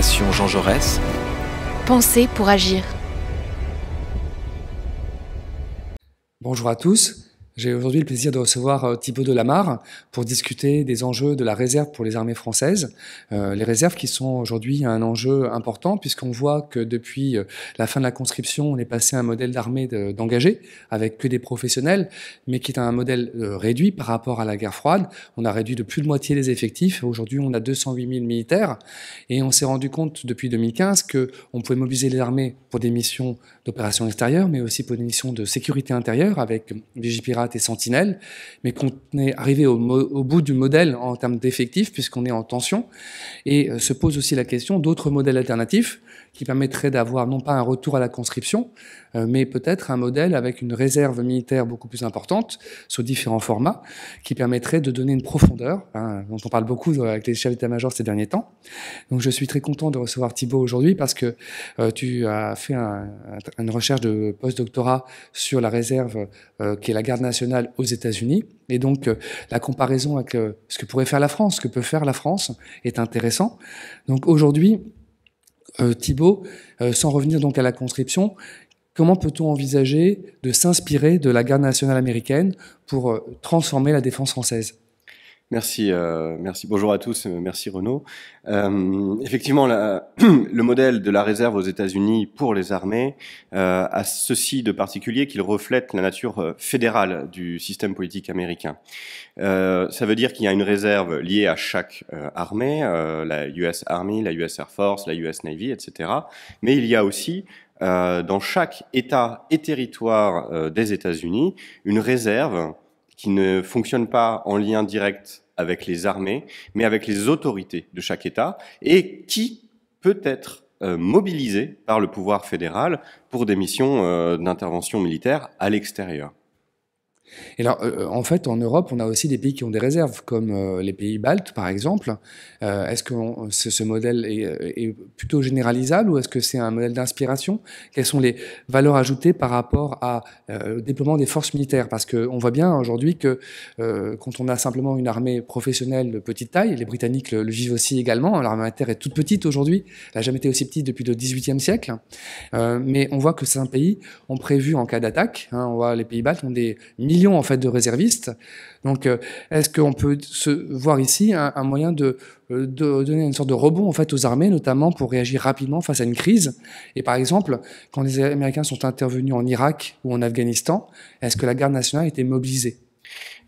Fondation Jean Jaurès. Penser pour agir. Bonjour à tous. J'ai aujourd'hui le plaisir de recevoir Thibaut Delamarre pour discuter des enjeux de la réserve pour les armées françaises. Les réserves qui sont aujourd'hui un enjeu important puisqu'on voit que depuis la fin de la conscription, on est passé à un modèle d'armée d'engagés avec que des professionnels, mais qui est un modèle réduit par rapport à la guerre froide. On a réduit de plus de moitié les effectifs. Aujourd'hui, on a 208 000 militaires et on s'est rendu compte depuis 2015 qu'on pouvait mobiliser les armées pour des missions d'opération extérieure, mais aussi pour des missions de sécurité intérieure avec Vigipirate et Sentinelle, mais qu'on est arrivé au bout du modèle en termes d'effectifs, puisqu'on est en tension, et se pose aussi la question d'autres modèles alternatifs qui permettraient d'avoir non pas un retour à la conscription, mais peut-être un modèle avec une réserve militaire beaucoup plus importante, sous différents formats, qui permettrait de donner une profondeur, dont on parle beaucoup avec les chefs d'état-major ces derniers temps. Donc je suis très content de recevoir Thibaut aujourd'hui, parce que tu as fait une recherche de post-doctorat sur la réserve qui est la garde nationale aux États-Unis. Et donc, la comparaison avec ce que pourrait faire la France, ce que peut faire la France, est intéressant. Donc aujourd'hui, Thibaut, sans revenir donc à la conscription, comment peut-on envisager de s'inspirer de la garde nationale américaine pour transformer la défense française ? Merci. Bonjour à tous. Merci Renaud. Effectivement, le modèle de la réserve aux États-Unis pour les armées a ceci de particulier qu'il reflète la nature fédérale du système politique américain. Ça veut dire qu'il y a une réserve liée à chaque armée, la US Army, la US Air Force, la US Navy, etc. Mais il y a aussi dans chaque État et territoire des États-Unis une réserve qui ne fonctionne pas en lien direct avec les armées, mais avec les autorités de chaque État, et qui peut être mobilisée par le pouvoir fédéral pour des missions d'intervention militaire à l'extérieur. Et alors, en fait, en Europe, on a aussi des pays qui ont des réserves, comme les pays baltes, par exemple. Est-ce que ce modèle est plutôt généralisable ou est-ce que c'est un modèle d'inspiration ? Quelles sont les valeurs ajoutées par rapport au déploiement des forces militaires ? Parce qu'on voit bien aujourd'hui que quand on a simplement une armée professionnelle de petite taille, les Britanniques le vivent aussi également, l'armée militaire est toute petite aujourd'hui, elle n'a jamais été aussi petite depuis le XVIIIe siècle, mais on voit que certains pays ont prévu en cas d'attaque, on voit les pays baltes ont des millions en fait de réservistes. Donc, est-ce qu'on peut se voir ici un moyen de donner une sorte de rebond en fait aux armées, notamment pour réagir rapidement face à une crise ? Et par exemple, quand les Américains sont intervenus en Irak ou en Afghanistan, est-ce que la garde nationale a été mobilisée ?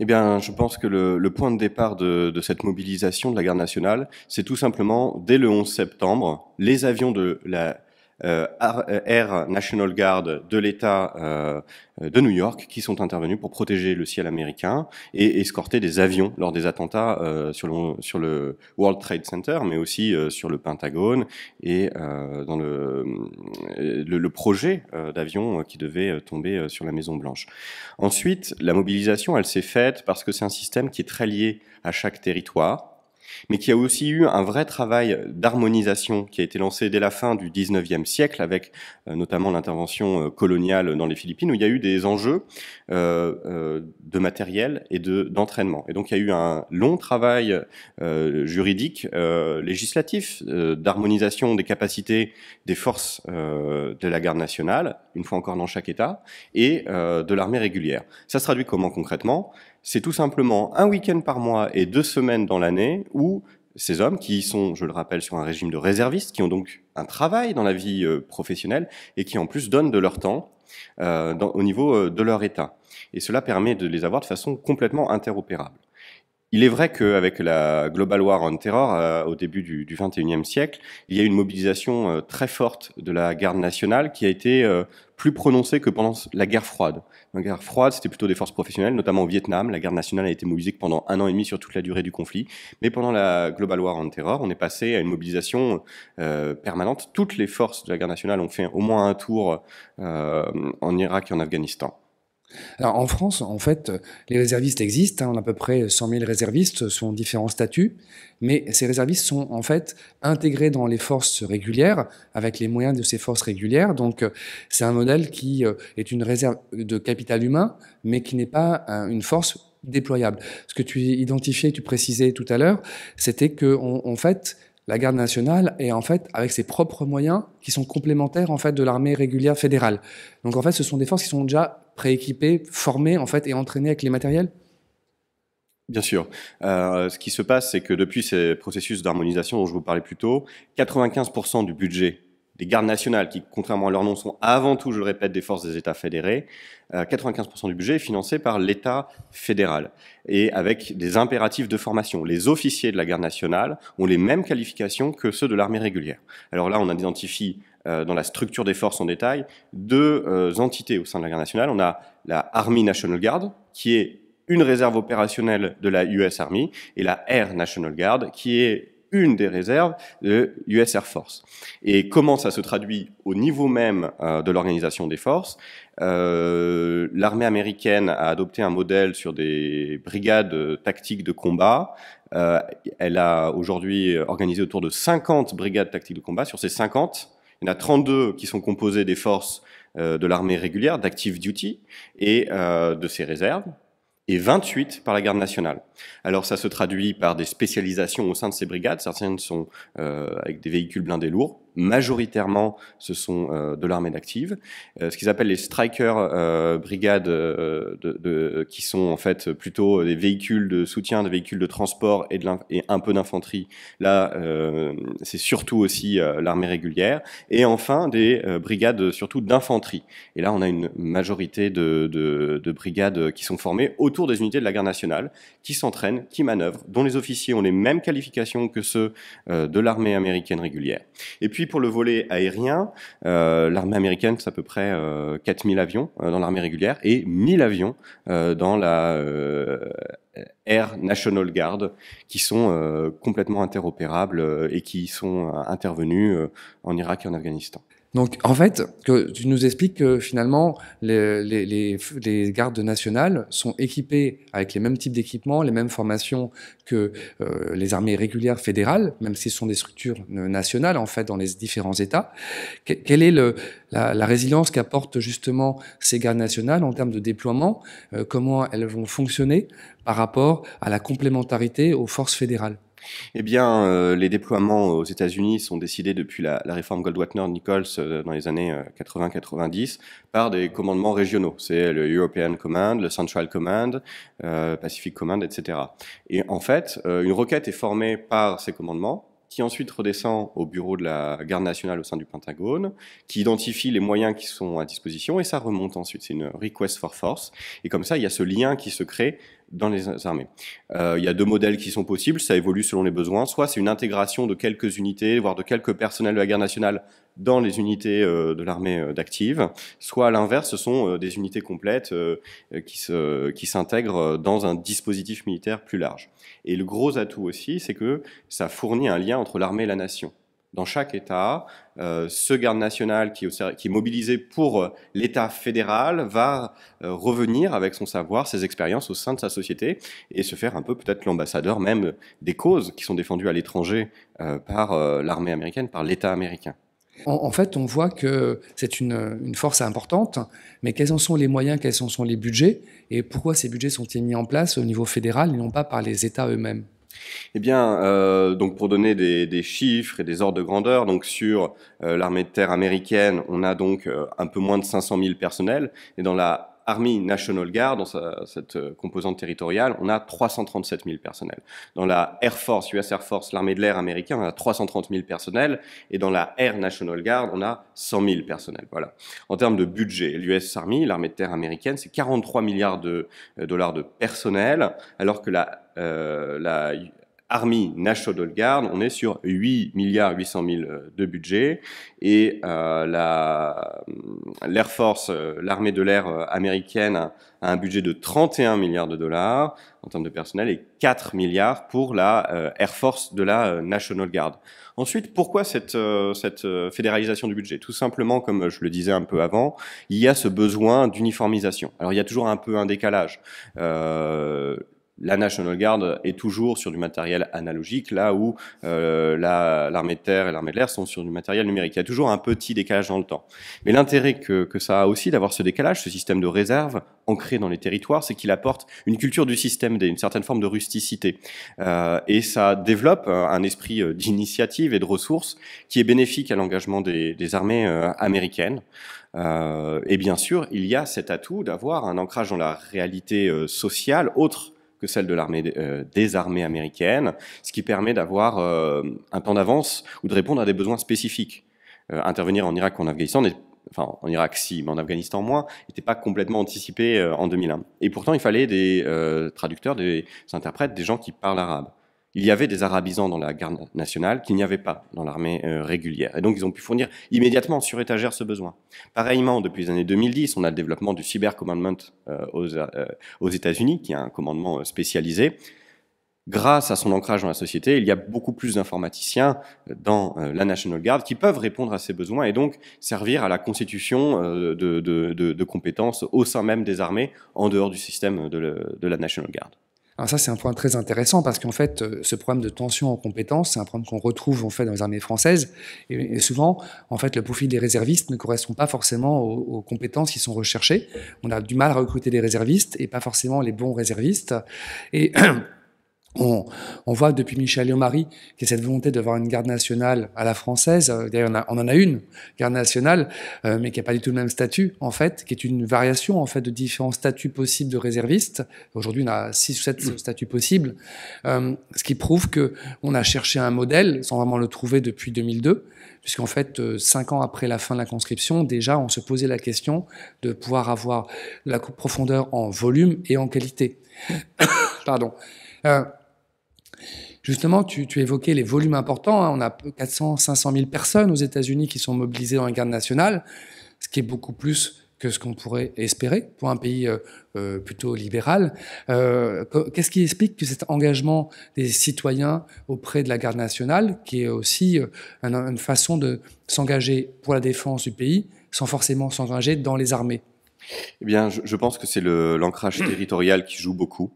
Eh bien, je pense que le point de départ de cette mobilisation de la garde nationale, c'est tout simplement, dès le 11 septembre, les avions de la Air National Guard de l'État de New York qui sont intervenus pour protéger le ciel américain et escorter des avions lors des attentats sur le World Trade Center, mais aussi sur le Pentagone et dans le projet d'avion qui devait tomber sur la Maison Blanche. Ensuite, la mobilisation, elle s'est faite parce que c'est un système qui est très lié à chaque territoire, mais qui a aussi eu un vrai travail d'harmonisation qui a été lancé dès la fin du 19e siècle avec notamment l'intervention coloniale dans les Philippines où il y a eu des enjeux de matériel et d'entraînement. Et donc il y a eu un long travail juridique, législatif, d'harmonisation des capacités des forces de la garde nationale, une fois encore dans chaque État, et de l'armée régulière. Ça se traduit comment concrètement ? C'est tout simplement un week-end par mois et 2 semaines dans l'année où ces hommes, qui sont, je le rappelle, sur un régime de réservistes, qui ont donc un travail dans la vie professionnelle et qui en plus donnent de leur temps au niveau de leur État. Et cela permet de les avoir de façon complètement interopérable. Il est vrai qu'avec la Global War on Terror, au début du XXIe siècle, il y a eu une mobilisation très forte de la garde nationale qui a été plus prononcée que pendant la guerre froide. La guerre froide, c'était plutôt des forces professionnelles, notamment au Vietnam. La garde nationale a été mobilisée pendant 1 an et demi sur toute la durée du conflit. Mais pendant la Global War on Terror, on est passé à une mobilisation permanente. Toutes les forces de la garde nationale ont fait au moins un tour en Irak et en Afghanistan. Alors en France, en fait, les réservistes existent, on a à peu près 100 000 réservistes sous différents statuts, mais ces réservistes sont en fait intégrés dans les forces régulières avec les moyens de ces forces régulières. Donc c'est un modèle qui est une réserve de capital humain, mais qui n'est pas une force déployable. Ce que tu identifiais, tu précisais tout à l'heure, c'était que en fait, la garde nationale est en fait avec ses propres moyens qui sont complémentaires en fait de l'armée régulière fédérale. Donc en fait, ce sont des forces qui sont déjà prééquipées, formées en fait et entraînées avec les matériels. Bien sûr. Ce qui se passe, c'est que depuis ces processus d'harmonisation dont je vous parlais plus tôt, 95% du budget des gardes nationales, qui, contrairement à leur nom, sont avant tout, je le répète, des forces des États fédérés, 95% du budget est financé par l'État fédéral et avec des impératifs de formation. Les officiers de la garde nationale ont les mêmes qualifications que ceux de l'armée régulière. Alors là, on identifie dans la structure des forces en détail deux entités au sein de la garde nationale. On a la Army National Guard, qui est une réserve opérationnelle de la US Army, et la Air National Guard, qui est une des réserves de US Air Force. Et comment ça se traduit au niveau même de l'organisation des forces? L'armée américaine a adopté un modèle sur des brigades tactiques de combat. Elle a aujourd'hui organisé autour de 50 brigades tactiques de combat. Sur ces 50, il y en a 32 qui sont composées des forces de l'armée régulière, d'active duty, et de ses réserves, et 28 par la garde nationale. Alors ça se traduit par des spécialisations au sein de ces brigades. Certaines sont avec des véhicules blindés lourds. Majoritairement, ce sont de l'armée d'active. Ce qu'ils appellent les striker brigades, qui sont en fait plutôt des véhicules de soutien, des véhicules de transport et un peu d'infanterie. Là, c'est surtout aussi l'armée régulière. Et enfin, des brigades surtout d'infanterie. Et là, on a une majorité de brigades qui sont formées autour des unités de la garde nationale, qui s'entraînent, qui manœuvrent, dont les officiers ont les mêmes qualifications que ceux de l'armée américaine régulière. Et puis pour le volet aérien, l'armée américaine, c'est à peu près 4000 avions dans l'armée régulière et 1000 avions dans la Air National Guard, qui sont complètement interopérables et qui sont intervenus en Irak et en Afghanistan. Donc, en fait, que tu nous expliques que finalement, les gardes nationales sont équipées avec les mêmes types d'équipements, les mêmes formations que les armées régulières fédérales, même si ce sont des structures nationales, en fait, dans les différents États. Quelle est la résilience qu'apportent justement ces gardes nationales en termes de déploiement? Comment elles vont fonctionner par rapport à la complémentarité aux forces fédérales? Eh bien, les déploiements aux États-Unis sont décidés depuis la réforme Goldwater-Nichols dans les années 80-90 par des commandements régionaux. C'est le European Command, le Central Command, Pacific Command, etc. Et en fait, une requête est formée par ces commandements, qui ensuite redescend au bureau de la garde nationale au sein du Pentagone, qui identifie les moyens qui sont à disposition, et ça remonte ensuite. C'est une request for force. Et comme ça, il y a ce lien qui se crée dans les armées. Il y a deux modèles qui sont possibles, ça évolue selon les besoins. Soit c'est une intégration de quelques unités, voire de quelques personnels de la garde nationale dans les unités de l'armée d'active, soit à l'inverse, ce sont des unités complètes qui s'intègrent dans un dispositif militaire plus large. Et le gros atout aussi, c'est que ça fournit un lien entre l'armée et la nation. Dans chaque État, ce garde national qui est mobilisé pour l'État fédéral va revenir avec son savoir, ses expériences au sein de sa société et se faire un peu peut-être l'ambassadeur même des causes qui sont défendues à l'étranger par l'armée américaine, par l'État américain. En fait, on voit que c'est une force importante, mais quels en sont les moyens, quels en sont les budgets, et pourquoi ces budgets sont-ils mis en place au niveau fédéral et non pas par les États eux-mêmes? Eh bien, donc pour donner des chiffres et des ordres de grandeur, donc sur l'armée de terre américaine, on a donc un peu moins de 500 000 personnels, et dans la Army National Guard, dans cette composante territoriale, on a 337 000 personnels. Dans la Air Force, US Air Force, l'armée de l'air américaine, on a 330 000 personnels, et dans la Air National Guard, on a 100 000 personnels. Voilà. En termes de budget, l'US Army, l'armée de terre américaine, c'est 43 milliards de dollars de personnel, alors que la Army National Guard, on est sur 8 milliards 800 000 de budget, et l'Air Force, l'armée de l'air américaine, a un budget de 31 milliards de dollars en termes de personnel et 4 milliards pour la Air Force de la National Guard. Ensuite, pourquoi cette fédéralisation du budget? Tout simplement, comme je le disais un peu avant, il y a ce besoin d'uniformisation. Alors, il y a toujours un peu un décalage. la National Guard est toujours sur du matériel analogique, là où l'armée de terre et l'armée de l'air sont sur du matériel numérique. Il y a toujours un petit décalage dans le temps. Mais l'intérêt que ça a aussi d'avoir ce décalage, ce système de réserve ancré dans les territoires, c'est qu'il apporte une culture du système D, une certaine forme de rusticité. Et ça développe un esprit d'initiative et de ressources qui est bénéfique à l'engagement des armées américaines. Et bien sûr, il y a cet atout d'avoir un ancrage dans la réalité sociale autre que celle de l'armée des armées américaines, ce qui permet d'avoir un temps d'avance ou de répondre à des besoins spécifiques. Intervenir en Irak ou en Afghanistan, enfin en Irak si, mais en Afghanistan moins, n'était pas complètement anticipé en 2001. Et pourtant, il fallait des traducteurs, des interprètes, des gens qui parlent arabe. Il y avait des arabisants dans la garde nationale qu'il n'y avait pas dans l'armée régulière. Et donc, ils ont pu fournir immédiatement sur étagère ce besoin. Pareillement, depuis les années 2010, on a le développement du Cyber Commandment aux États-Unis, qui est un commandement spécialisé. Grâce à son ancrage dans la société, il y a beaucoup plus d'informaticiens dans la National Guard qui peuvent répondre à ces besoins et donc servir à la constitution de compétences au sein même des armées, en dehors du système de la National Guard. Alors ça, c'est un point très intéressant parce qu'en fait, ce problème de tension en compétences, c'est un problème qu'on retrouve en fait dans les armées françaises. Et souvent, en fait, le profil des réservistes ne correspond pas forcément aux compétences qui sont recherchées. On a du mal à recruter des réservistes et pas forcément les bons réservistes. Et on voit depuis Michel Léomary qu'il y a cette volonté d'avoir une garde nationale à la française. D'ailleurs, on en a une garde nationale, mais qui n'a pas du tout le même statut, en fait, qui est une variation, en fait, de différents statuts possibles de réservistes. Aujourd'hui, on a 6 ou 7 statuts possibles, ce qui prouve que on a cherché un modèle, sans vraiment le trouver depuis 2002, puisqu'en fait, 5 ans après la fin de la conscription, déjà, on se posait la question de pouvoir avoir la profondeur en volume et en qualité. Pardon. Justement, tu évoquais les volumes importants. On a 400-500 000 personnes aux États-Unis qui sont mobilisées dans la garde nationale, ce qui est beaucoup plus que ce qu'on pourrait espérer pour un pays plutôt libéral. Qu'est-ce qui explique que cet engagement des citoyens auprès de la garde nationale, qui est aussi une façon de s'engager pour la défense du pays, sans forcément s'engager dans les armées? Eh bien, je pense que c'est l'ancrage territorial qui joue beaucoup.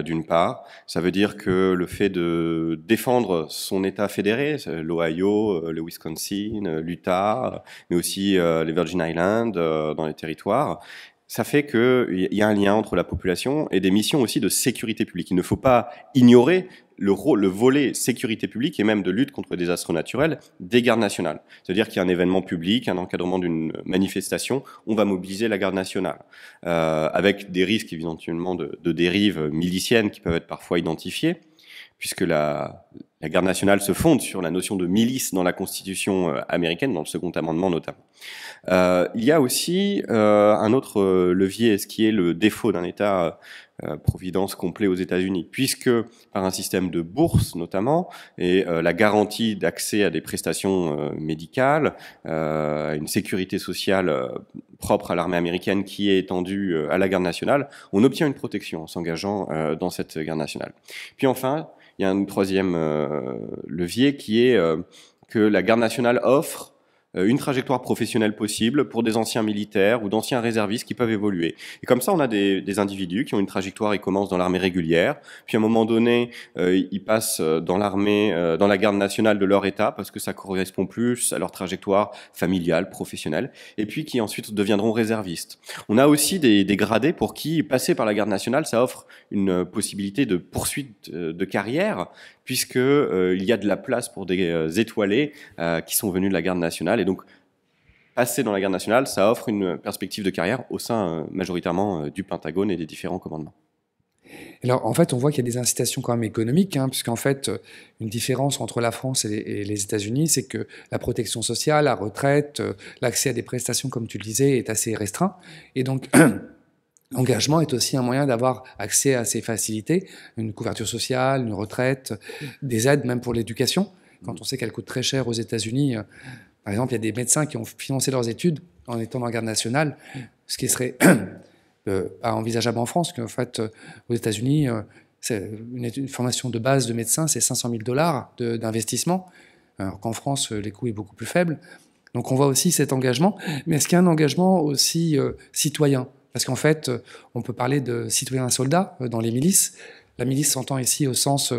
D'une part, ça veut dire que le fait de défendre son État fédéré, l'Ohio, le Wisconsin, l'Utah, mais aussi les Virgin Islands dans les territoires, ça fait qu'il y a un lien entre la population et des missions aussi de sécurité publique. Il ne faut pas ignorer le volet sécurité publique et même de lutte contre les désastres naturels des gardes nationales. C'est-à-dire qu'il y a un événement public, un encadrement d'une manifestation, on va mobiliser la garde nationale, avec des risques éventuellement de dérives miliciennes qui peuvent être parfois identifiés, puisque la garde nationale se fonde sur la notion de milice dans la Constitution américaine, dans le second amendement notamment. Il y a aussi un autre levier, ce qui est le défaut d'un État providence complet aux États-Unis, puisque par un système de bourse notamment, et la garantie d'accès à des prestations médicales, une sécurité sociale propre à l'armée américaine qui est étendue à la garde nationale, on obtient une protection en s'engageant dans cette garde nationale. Puis enfin, il y a un troisième levier qui est que la garde nationale offre une trajectoire professionnelle possible pour des anciens militaires ou d'anciens réservistes qui peuvent évoluer. Et comme ça, on a des individus qui ont une trajectoire, ils commencent dans l'armée régulière, puis à un moment donné, ils passent dans l'armée, dans la garde nationale de leur État, parce que ça correspond plus à leur trajectoire familiale, professionnelle, et puis qui ensuite deviendront réservistes. On a aussi des gradés pour qui passer par la garde nationale, ça offre une possibilité de poursuite de carrière, puisque il y a de la place pour des étoilés qui sont venus de la garde nationale. Et donc, passer dans la garde nationale, ça offre une perspective de carrière au sein majoritairement du Pentagone et des différents commandements. Alors, en fait, on voit qu'il y a des incitations quand même économiques, puisqu'en fait, une différence entre la France et les États-Unis, c'est que la protection sociale, la retraite, l'accès à des prestations, comme tu le disais, est assez restreint. Et donc, l'engagement est aussi un moyen d'avoir accès à ces facilités, une couverture sociale, une retraite, des aides même pour l'éducation. Quand on sait qu'elle coûte très cher aux États-Unis, par exemple, il y a des médecins qui ont financé leurs études en étant dans la garde nationale, ce qui serait pas envisageable en France, qu'en fait, aux États-Unis, une formation de base de médecin, c'est $500 000 d'investissement, alors qu'en France, les coûts sont beaucoup plus faibles. Donc on voit aussi cet engagement, mais est-ce qu'il y a un engagement aussi citoyen ? Parce qu'en fait, on peut parler de citoyens soldats dans les milices. La milice s'entend ici au sens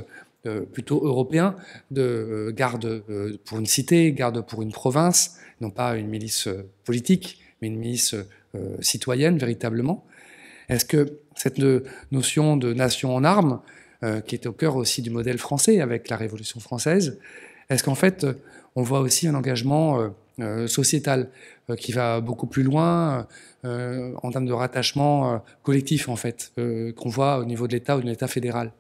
plutôt européen de garde pour une cité, garde pour une province, non pas une milice politique, mais une milice citoyenne véritablement. Est-ce que cette notion de nation en armes, qui est au cœur aussi du modèle français avec la Révolution française, est-ce qu'en fait on voit aussi un engagement sociétal qui va beaucoup plus loin en termes de rattachement collectif en fait, qu'on voit au niveau de l'État ou de l'État fédéral?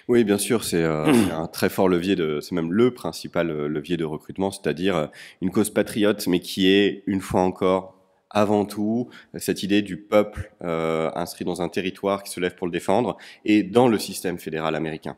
Oui, bien sûr, c'est un très fort levier c'est même le principal levier de recrutement, c'est-à-dire une cause patriote, mais qui est, une fois encore, avant tout, cette idée du peuple inscrit dans un territoire qui se lève pour le défendre, et dans le système fédéral américain.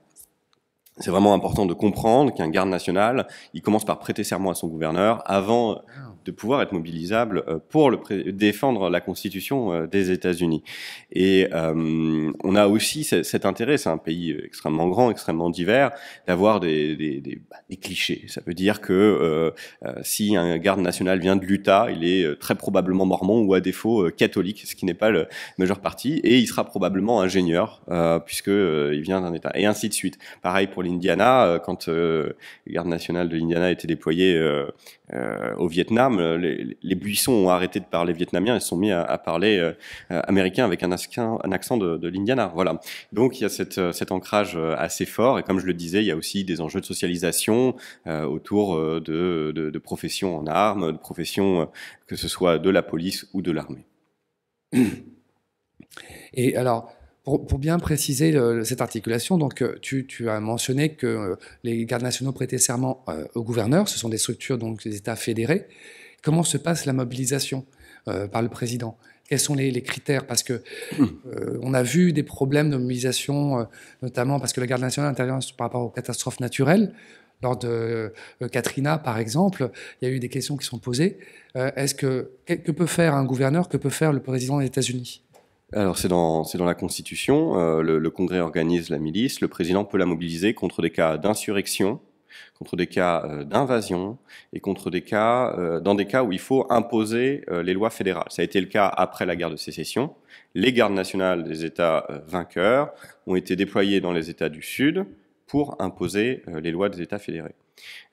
C'est vraiment important de comprendre qu'un garde national, il commence par prêter serment à son gouverneur avant de pouvoir être mobilisable pour défendre la Constitution des États-Unis. Et on a aussi cet intérêt, c'est un pays extrêmement grand, extrêmement divers, d'avoir des clichés. Ça veut dire que si un garde national vient de l'Utah, il est très probablement mormon ou à défaut catholique, ce qui n'est pas le majeure partie, et il sera probablement ingénieur puisque il vient d'un État, et ainsi de suite. Pareil pour l'Indiana, quand le garde national de l'Indiana était déployé au Vietnam, les buissons ont arrêté de parler vietnamien et se sont mis à parler américain avec un accent de l'Indiana. Voilà. Donc il y a cet ancrage assez fort, et comme je le disais, il y a aussi des enjeux de socialisation autour de professions en armes, de professions que ce soit de la police ou de l'armée. Et alors, pour bien préciser cette articulation, donc tu as mentionné que les gardes nationaux prêtaient serment au gouverneur, ce sont des structures donc des États fédérés. Comment se passe la mobilisation par le président? Quels sont les critères? Parce que on a vu des problèmes de mobilisation, notamment parce que la garde nationale intervient par rapport aux catastrophes naturelles. Lors de Katrina, par exemple, il y a eu des questions qui sont posées. Que peut faire un gouverneur? Que peut faire le président des États-Unis? Alors c'est dans la Constitution, le Congrès organise la milice, le président peut la mobiliser contre des cas d'insurrection, contre des cas d'invasion et contre des cas, dans des cas où il faut imposer les lois fédérales. Ça a été le cas après la guerre de sécession. Les gardes nationales des États vainqueurs ont été déployés dans les États du Sud pour imposer les lois des États fédérés.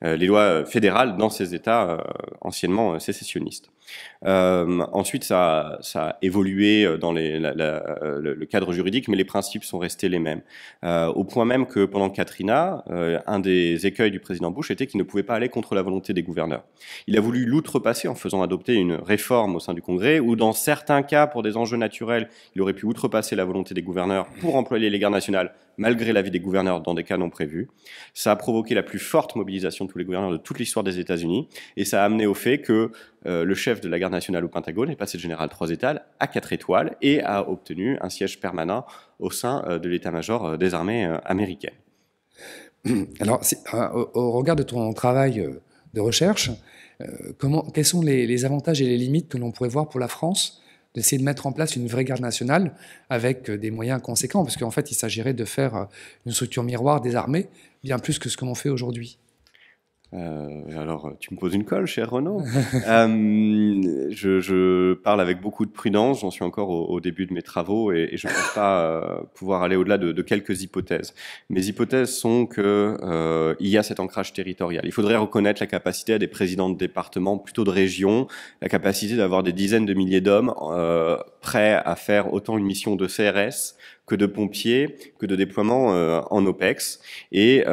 Les lois fédérales dans ces États anciennement sécessionnistes. Ensuite, ça a évolué dans le cadre juridique, mais les principes sont restés les mêmes. Au point même que pendant Katrina, un des écueils du président Bush était qu'il ne pouvait pas aller contre la volonté des gouverneurs. Il a voulu l'outrepasser en faisant adopter une réforme au sein du Congrès, où dans certains cas, pour des enjeux naturels, il aurait pu outrepasser la volonté des gouverneurs pour employer les gardes nationales, malgré l'avis des gouverneurs dans des cas non prévus. Ça a provoqué la plus forte mobilisation de tous les gouverneurs de toute l'histoire des États-Unis, et ça a amené au fait que le chef de la garde nationale au Pentagone est passé de général 3 étoiles à 4 étoiles et a obtenu un siège permanent au sein de l'état-major des armées américaines. Alors, au regard de ton travail de recherche, quels sont les avantages et les limites que l'on pourrait voir pour la France d'essayer de mettre en place une vraie garde nationale avec des moyens conséquents? Parce qu'en fait, il s'agirait de faire une structure miroir des armées, bien plus que ce que l'on fait aujourd'hui. Alors, tu me poses une colle, cher Renaud. Je parle avec beaucoup de prudence, j'en suis encore au début de mes travaux et je ne pense pas pouvoir aller au-delà de quelques hypothèses. Mes hypothèses sont que il y a cet ancrage territorial. Il faudrait reconnaître la capacité à des présidents de départements, plutôt de régions, la capacité d'avoir des dizaines de milliers d'hommes prêts à faire autant une mission de CRS que de pompiers, que de déploiement en OPEX. Et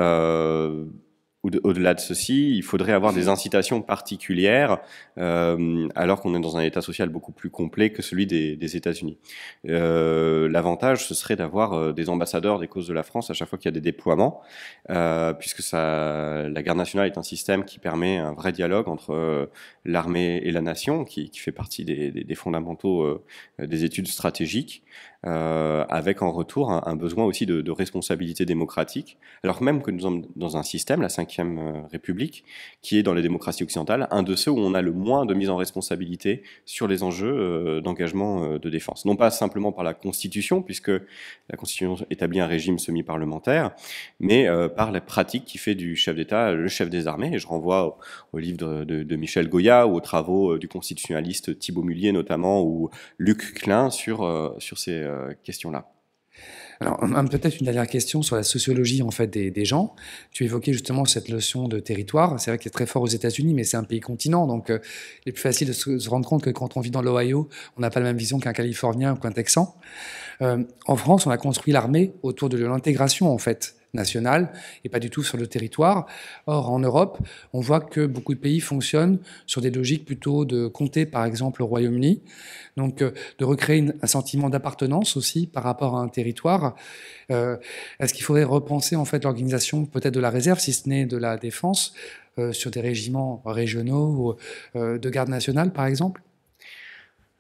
au-delà de ceci, il faudrait avoir des incitations particulières, alors qu'on est dans un état social beaucoup plus complet que celui des États-Unis. L'avantage, ce serait d'avoir des ambassadeurs des causes de la France à chaque fois qu'il y a des déploiements, puisque la garde nationale est un système qui permet un vrai dialogue entre l'armée et la nation, qui fait partie des fondamentaux des études stratégiques. Avec en retour un besoin aussi de responsabilité démocratique, alors même que nous sommes dans un système, la Ve République, qui est dans les démocraties occidentales, un de ceux où on a le moins de mise en responsabilité sur les enjeux d'engagement de défense. Non pas simplement par la Constitution, puisque la Constitution établit un régime semi-parlementaire, mais par la pratique qui fait du chef d'État le chef des armées, et je renvoie au livre de Michel Goya ou aux travaux du constitutionnaliste Thibaut Mullier notamment, ou Luc Klein sur ces questions-là. Alors, peut-être une dernière question sur la sociologie en fait des gens. Tu évoquais justement cette notion de territoire. C'est vrai qu'il est très fort aux États-Unis, mais c'est un pays continent, donc il est plus facile de se rendre compte que quand on vit dans l'Ohio, on n'a pas la même vision qu'un Californien ou qu'un Texan. En France, on a construit l'armée autour de l'intégration en fait nationale et pas du tout sur le territoire. Or, en Europe, on voit que beaucoup de pays fonctionnent sur des logiques plutôt de comté, par exemple, au Royaume-Uni. Donc, de recréer un sentiment d'appartenance aussi par rapport à un territoire. Est-ce qu'il faudrait repenser en fait l'organisation peut-être de la réserve, si ce n'est de la défense, sur des régiments régionaux ou de garde nationale, par exemple?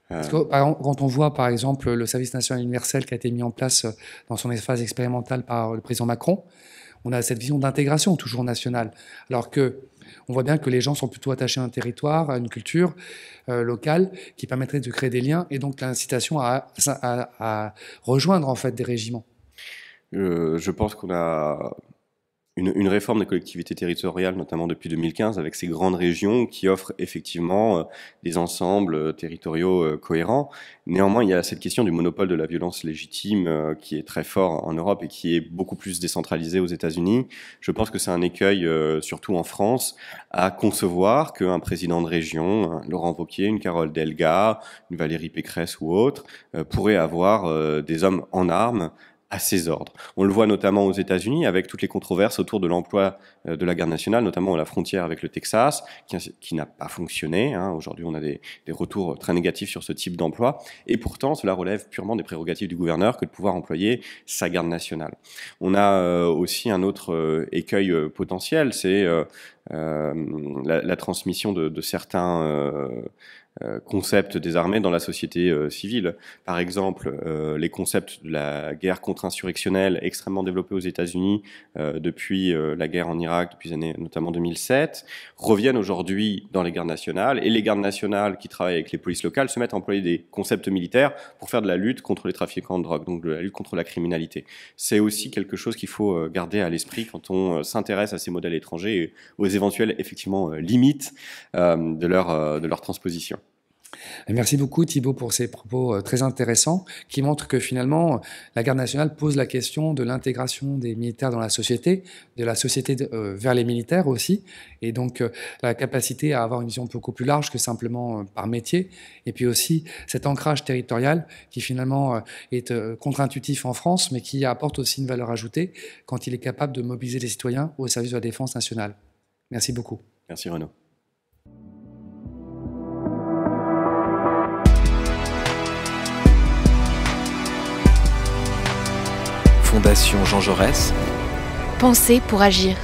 Parce que, par exemple, quand on voit, par exemple, le service national universel qui a été mis en place dans son phase expérimentale par le président Macron, on a cette vision d'intégration toujours nationale. Alors que on voit bien que les gens sont plutôt attachés à un territoire, à une culture locale qui permettrait de créer des liens et donc l'incitation à rejoindre en fait des régiments. Je pense qu'on a une réforme des collectivités territoriales, notamment depuis 2015, avec ces grandes régions qui offrent effectivement des ensembles territoriaux cohérents. Néanmoins, il y a cette question du monopole de la violence légitime qui est très fort en Europe et qui est beaucoup plus décentralisé aux États-Unis. Je pense que c'est un écueil, surtout en France, à concevoir qu'un président de région, un Laurent Wauquiez, une Carole Delga, une Valérie Pécresse ou autre, pourrait avoir des hommes en armes à ses ordres. On le voit notamment aux États-Unis avec toutes les controverses autour de l'emploi de la garde nationale, notamment à la frontière avec le Texas, qui n'a pas fonctionné. Aujourd'hui, on a des retours très négatifs sur ce type d'emploi. Et pourtant, cela relève purement des prérogatives du gouverneur que de pouvoir employer sa garde nationale. On a aussi un autre écueil potentiel, c'est la transmission de certains concepts des armées dans la société civile. Par exemple, les concepts de la guerre contre-insurrectionnelle extrêmement développés aux États-Unis depuis la guerre en Irak, depuis les années notamment 2007, reviennent aujourd'hui dans les gardes nationales, et les gardes nationales qui travaillent avec les polices locales se mettent à employer des concepts militaires pour faire de la lutte contre les trafiquants de drogue, donc de la lutte contre la criminalité. C'est aussi quelque chose qu'il faut garder à l'esprit quand on s'intéresse à ces modèles étrangers et aux éventuelles effectivement limites de leur transposition. Merci beaucoup Thibaut pour ces propos très intéressants qui montrent que finalement la garde nationale pose la question de l'intégration des militaires dans la société, de la société vers les militaires aussi, et donc la capacité à avoir une vision beaucoup plus large que simplement par métier, et puis aussi cet ancrage territorial qui finalement est contre-intuitif en France, mais qui apporte aussi une valeur ajoutée quand il est capable de mobiliser les citoyens au service de la défense nationale. Merci beaucoup. Merci Renaud. Fondation Jean Jaurès. Penser pour agir.